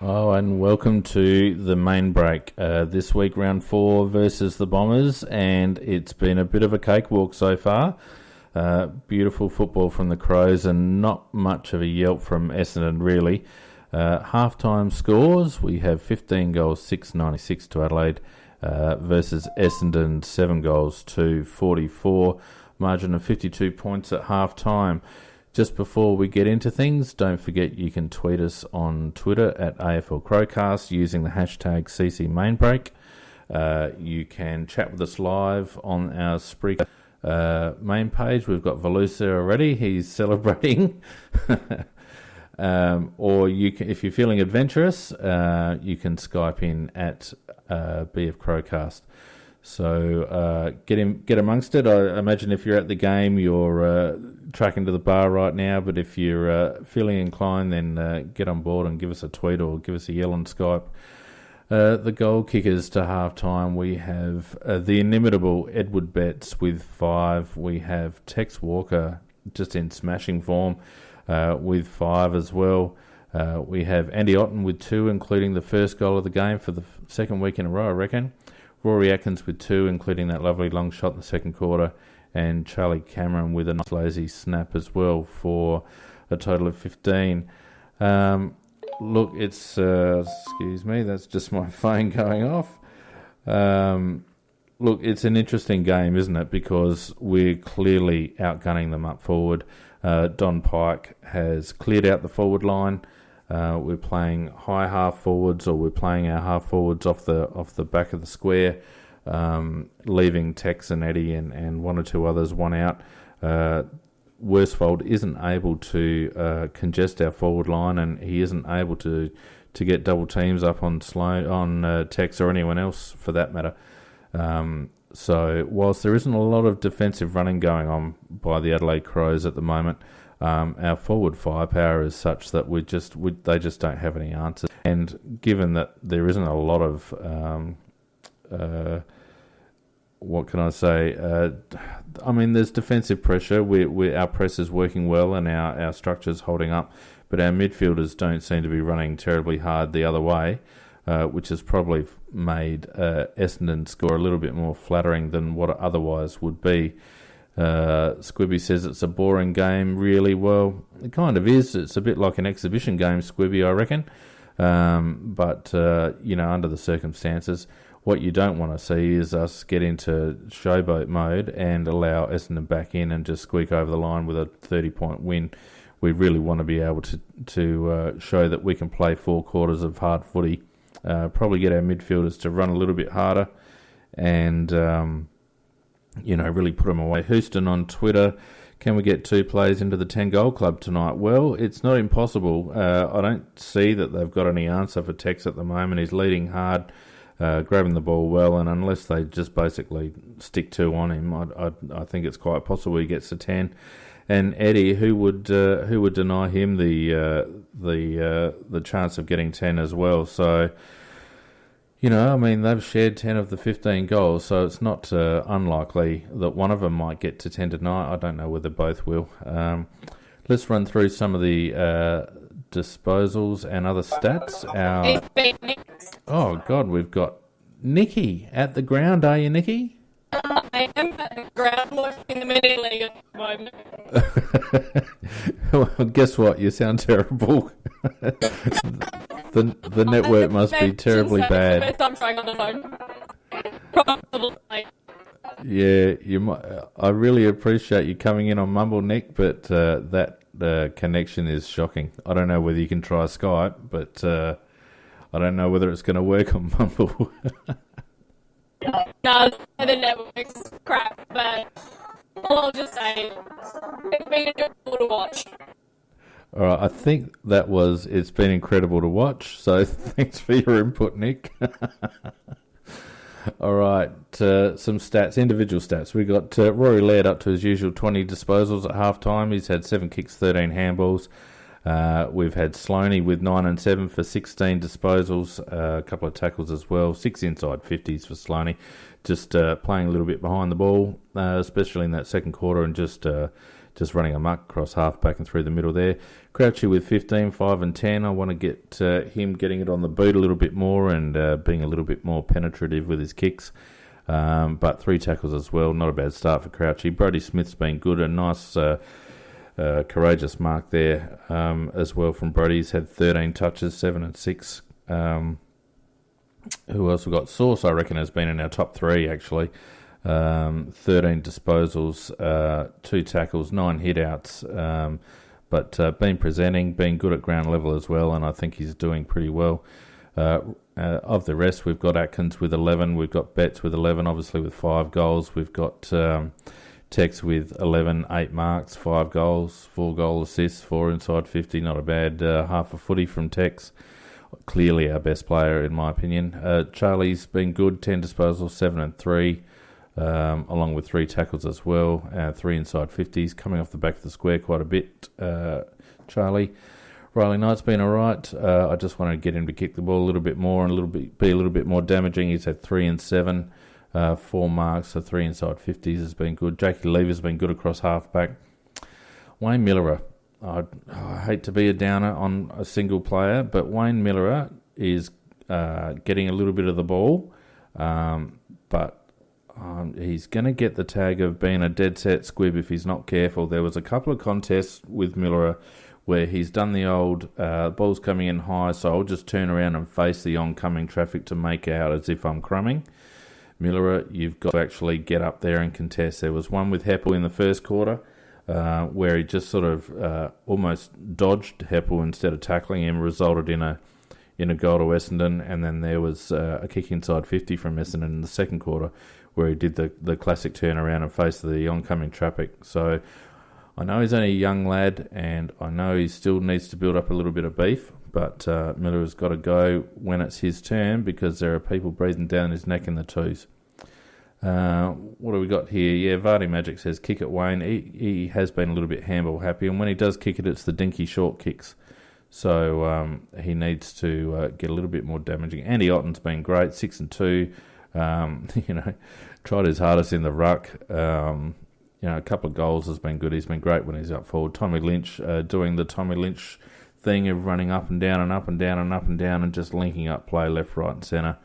Oh, and welcome to the main break. This week, round 4 versus the Bombers, and it's been a bit of a cakewalk so far. Beautiful football from the Crows and not much of a yelp from Essendon, really. Half-time scores, we have 15 goals, 696 to Adelaide, versus Essendon, 7 goals to 44, margin of 52 points at half-time. Just before we get into things, don't forget you can tweet us on Twitter at AFL Crowcast using the hashtag CCMainbreak. You can chat with us live on our Spreaker main page. We've got Velusa already. He's celebrating. Or you can, if you're feeling adventurous, you can Skype in at BF Crowcast. So get amongst it. I imagine if you're at the game, you're tracking to the bar right now. But if you're feeling inclined, then get on board and give us a tweet or give us a yell on Skype. The goal kickers to half-time, we have the inimitable Edward Betts with 5. We have Tex Walker just in smashing form with 5 as well. We have Andy Otten with 2, including the first goal of the game for the second week in a row, I reckon. Rory Atkins with 2, including that lovely long shot in the second quarter, and Charlie Cameron with a nice lazy snap as well for a total of 15. Look, it's excuse me, that's just my phone going off. Look, it's an interesting game, isn't it? Because we're clearly outgunning them up forward. Don Pike has cleared out the forward line. We're playing high half forwards, or we're playing our half forwards off the back of the square, leaving Tex and Eddie and one or two others one out. Worsfold isn't able to congest our forward line, and he isn't able to get double teams up on Tex or anyone else for that matter. So whilst there isn't a lot of defensive running going on by the Adelaide Crows at the moment, our forward firepower is such that they just don't have any answers. And given that there isn't a lot of what can I say? There's defensive pressure. Our press is working well and our structure's holding up, but our midfielders don't seem to be running terribly hard the other way, which has probably made Essendon score a little bit more flattering than what it otherwise would be. Squibby says it's a boring game, really. Well, it kind of is. It's a bit like an exhibition game, Squibby, I reckon. But under the circumstances, what you don't want to see is us get into showboat mode and allow Essendon back in and just squeak over the line with a 30-point win. We really want to be able to show that we can play 4 quarters of hard footy, probably get our midfielders to run a little bit harder and, really put them away. Houston on Twitter, can we get 2 players into the 10-goal club tonight? Well, it's not impossible. I don't see that they've got any answer for Tex at the moment. He's leading hard, grabbing the ball well, and unless they just basically stick 2 on him, I think it's quite possible he gets to 10. And Eddie, who would deny him the chance of getting 10 as well? So, they've shared 10 of the 15 goals, so it's not unlikely that one of them might get to 10 tonight. I don't know whether both will. Let's run through some of the disposals and other stats. Oh, God, we've got Nikki at the ground. Are you, Nikki? I am at the ground watching the mini league at the moment. Well, guess what? You sound terrible. The network must be terribly bad. First time trying on the phone. Probably. Yeah, you might. I really appreciate you coming in on Mumble, Nick, but that connection is shocking. I don't know whether you can try Skype, but I don't know whether it's going to work on Mumble. No, the network's crap, but all I'll just say, it's been incredible to watch. All right, I think it's been incredible to watch, so thanks for your input, Nick. All right, some stats, individual stats. We got Rory Laird up to his usual 20 disposals at half-time. He's had 7 kicks, 13 handballs. We've had Sloaney with 9 and 7 for 16 disposals, a couple of tackles as well, 6 inside 50s for Sloaney, just playing a little bit behind the ball, especially in that second quarter, and just running amok across half back and through the middle there. Crouchy with 15, 5 and 10. I want to get him getting it on the boot a little bit more and being a little bit more penetrative with his kicks. But 3 tackles as well. Not a bad start for Crouchy. Brody Smith's been good. A nice, courageous mark there as well from Brody. He's had 13 touches, 7 and 6. Who else we got? Sauce, I reckon, has been in our top 3, actually. 13 disposals, 2 tackles, 9 hit-outs. But been presenting, been good at ground level as well, and I think he's doing pretty well. Of the rest, we've got Atkins with 11, we've got Betts with 11, obviously with 5 goals. We've got Tex with 11, 8 marks, 5 goals, 4 goal assists, 4 inside 50. Not a bad half a footy from Tex. Clearly our best player, in my opinion. Charlie's been good, 10 disposals, 7 and 3. Along with 3 tackles as well, 3 inside 50s, coming off the back of the square quite a bit, Charlie. Riley Knight's been alright. I just wanted to get him to kick the ball a little bit more and be a little bit more damaging. He's had 3 and 7, 4 marks, so 3 inside 50s has been good. Jakey Lever's been good across halfback. Wayne Miller, I hate to be a downer on a single player, but Wayne Miller is getting a little bit of the ball, but he's going to get the tag of being a dead set squib if he's not careful. There was a couple of contests with Miller where he's done the old ball's coming in high, so I'll just turn around and face the oncoming traffic to make out as if I'm crumbing. Miller, you've got to actually get up there and contest. There was one with Heppel in the first quarter where he just sort of almost dodged Heppel instead of tackling him, resulted in a goal to Essendon, and then there was a kick inside 50 from Essendon in the second quarter where he did the classic turnaround and face the oncoming traffic. So I know he's only a young lad, and I know he still needs to build up a little bit of beef, but Miller has got to go when it's his turn because there are people breathing down his neck in the twos. What do we got here? Yeah, Vardy Magic says kick it, Wayne. He has been a little bit handball happy, and when he does kick it, it's the dinky short kicks. So he needs to get a little bit more damaging. Andy Otten's been great, 6 and 2. Tried his hardest in the ruck. A couple of goals has been good. He's been great when he's up forward. Tommy Lynch doing the Tommy Lynch thing of running up and down and up and down and up and down and just linking up play left, right and centre.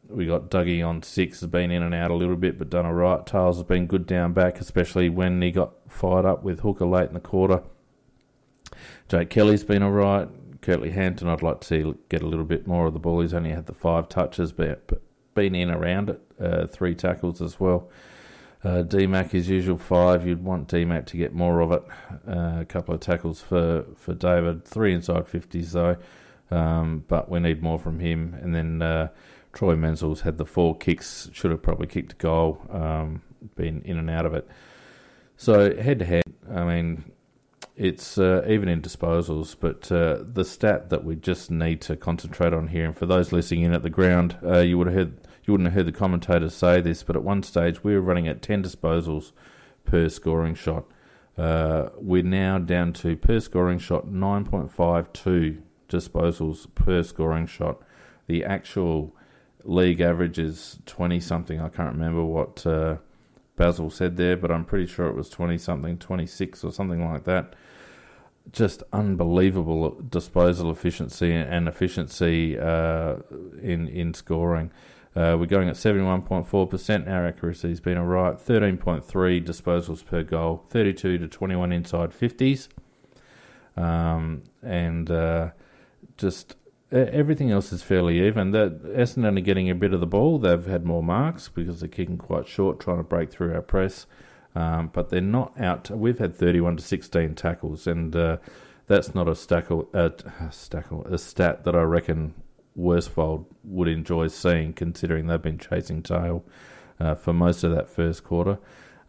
We got Dougie on 6, has been in and out a little bit but done all right. Tails has been good down back, especially when he got fired up with Hooker late in the quarter. Jake Kelly's been all right. Curtly Hampton, I'd like to see get a little bit more of the ball. He's only had the 5 touches, but been in around it. 3 tackles as well. D-Mac, his usual 5. You'd want D-Mac to get more of it. A couple of tackles for David. 3 inside 50s though. But we need more from him. And then Troy Menzel's had the 4 kicks. Should have probably kicked a goal. Been in and out of it. So head-to-head, I mean, it's even in disposals, but the stat that we just need to concentrate on here, and for those listening in at the ground, you wouldn't have heard the commentators say this, but at one stage we were running at 10 disposals per scoring shot. We're now down to, per scoring shot, 9.52 disposals per scoring shot. The actual league average is 20-something. I can't remember what Basil said there, but I'm pretty sure it was 20-something, 26 or something like that. Just unbelievable disposal efficiency and efficiency in scoring. We're going at 71.4%. Our accuracy has been alright. 13.3 disposals per goal. 32 to 21 inside 50s. Just everything else is fairly even. Essendon are getting a bit of the ball. They've had more marks because they're kicking quite short, trying to break through our press. But they're not out. We've had 31 to 16 tackles, and that's not a stat that I reckon Worsfold would enjoy seeing, considering they've been chasing tail for most of that first quarter.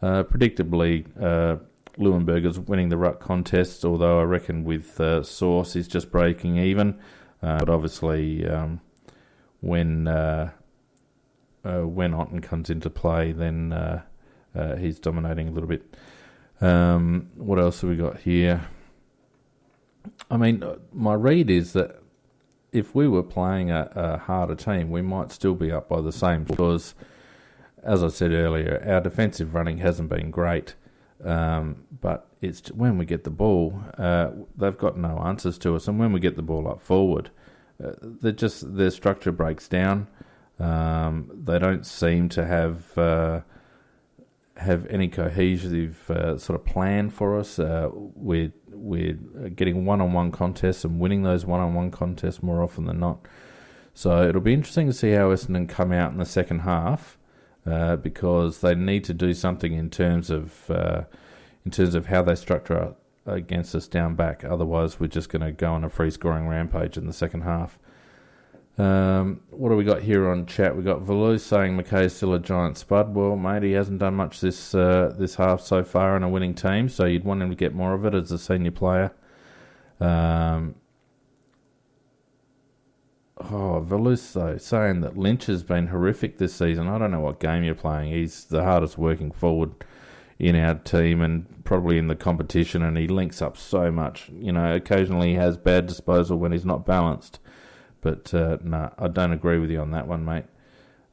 Predictably, Leuenberger's winning the ruck contest, although I reckon with Sauce he's just breaking even. But obviously, when Otten comes into play, then he's dominating a little bit. What else have we got here? I mean, my read is that if we were playing a harder team, we might still be up by the same, because, as I said earlier, our defensive running hasn't been great. But it's when we get the ball, they've got no answers to us. And when we get the ball up forward, their structure breaks down. They don't seem to have any cohesive sort of plan for us. We're getting one-on-one contests and winning those one-on-one contests more often than not. So it'll be interesting to see how Essendon come out in the second half, because they need to do something in terms of how they structure against us down back. Otherwise, we're just going to go on a free-scoring rampage in the second half. What do we got here on chat? We got Valou saying McKay's still a giant spud. Well, mate, he hasn't done much this half so far in a winning team, so you'd want him to get more of it as a senior player. Valou though saying that Lynch has been horrific this season. I don't know what game you're playing. He's the hardest working forward in our team and probably in the competition, and he links up so much. Occasionally he has bad disposal when he's not balanced. But, no, I don't agree with you on that one, mate.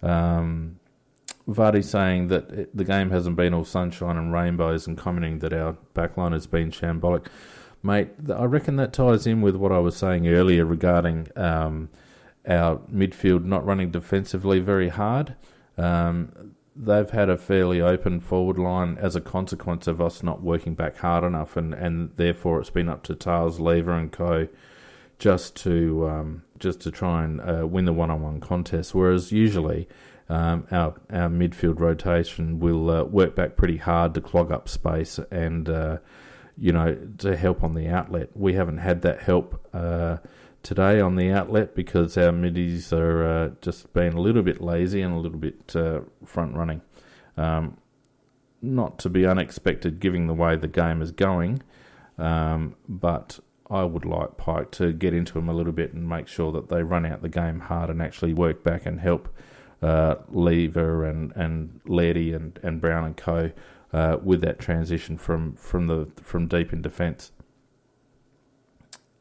Vardy saying that the game hasn't been all sunshine and rainbows and commenting that our backline has been shambolic. Mate, I reckon that ties in with what I was saying earlier regarding our midfield not running defensively very hard. They've had a fairly open forward line as a consequence of us not working back hard enough, and therefore it's been up to Tails, Lever and co just to try and win the one-on-one contest, whereas usually our midfield rotation will work back pretty hard to clog up space and to help on the outlet. We haven't had that help today on the outlet because our middies are just being a little bit lazy and a little bit front-running. Not to be unexpected given the way the game is going, but I would like Pike to get into him a little bit and make sure that they run out the game hard and actually work back and help Lever and Lairdy and Brown and co with that transition from deep in defence.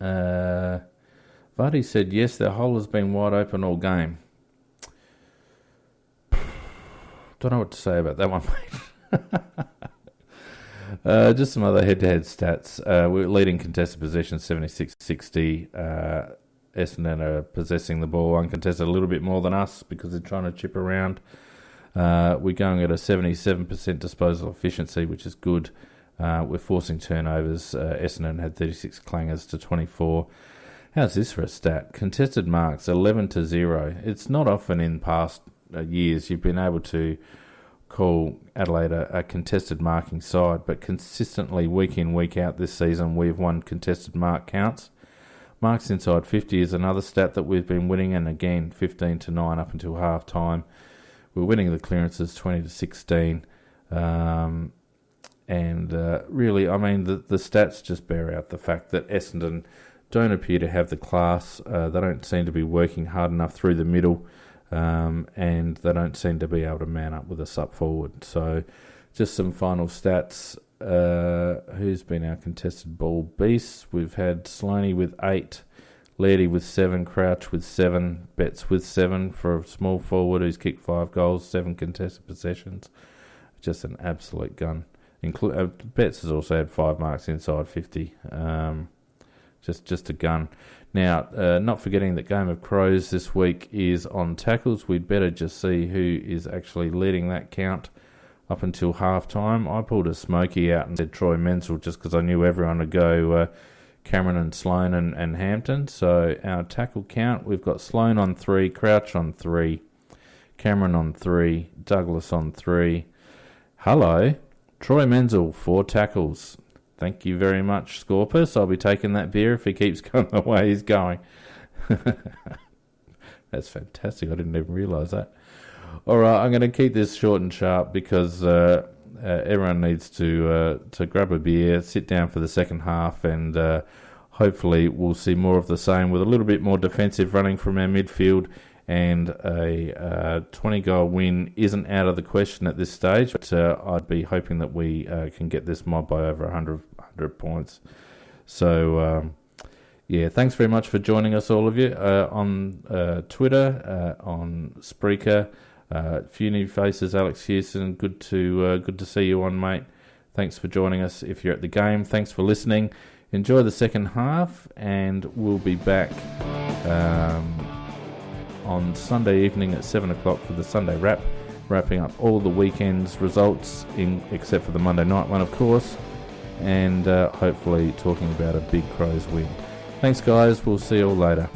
Vardy said yes, their hole has been wide open all game. Don't know what to say about that one, mate. Just some other head-to-head stats. We're leading contested possession 76-60. Essendon are possessing the ball uncontested a little bit more than us because they're trying to chip around. We're going at a 77% disposal efficiency, which is good. We're forcing turnovers. Essendon had 36 clangers to 24. How's this for a stat? Contested marks 11-0. It's not often in past years you've been able to call Adelaide a contested marking side, but consistently week in, week out this season we've won contested mark counts. Marks inside 50 is another stat that we've been winning, and again 15-9 up until half time. We're winning the clearances 20-16, and really, I mean, the stats just bear out the fact that Essendon don't appear to have the class. They don't seem to be working hard enough through the middle. And they don't seem to be able to man up with us up forward. So just some final stats. Who's been our contested ball beasts? We've had Sloaney with 8, Lairdy with 7, Crouch with 7, Betts with 7 for a small forward who's kicked 5 goals, 7 contested possessions. Just an absolute gun. Betts has also had 5 marks inside 50. Just a gun. Now, not forgetting that Game of Crows this week is on tackles. We'd better just see who is actually leading that count up until half-time. I pulled a smoky out and said Troy Menzel just because I knew everyone would go Cameron and Sloan and Hampton. So our tackle count, we've got Sloan on 3, Crouch on 3, Cameron on 3, Douglas on 3. Hello, Troy Menzel, 4 tackles. Thank you very much, Scorpus. I'll be taking that beer if he keeps going the way he's going. That's fantastic. I didn't even realise that. All right, I'm going to keep this short and sharp because everyone needs to grab a beer, sit down for the second half, and hopefully we'll see more of the same with a little bit more defensive running from our midfield. And a 20-goal win isn't out of the question at this stage, but I'd be hoping that we can get this mob by over 100 points. So, yeah, thanks very much for joining us, all of you, on Twitter, on Spreaker. A few new faces, Alex Houston, good to see you on, mate. Thanks for joining us if you're at the game. Thanks for listening. Enjoy the second half, and we'll be back on Sunday evening at 7 o'clock for the Sunday wrap, wrapping up all the weekend's results, except for the Monday night one, of course, and hopefully talking about a big Crows win. Thanks, guys. We'll see you all later.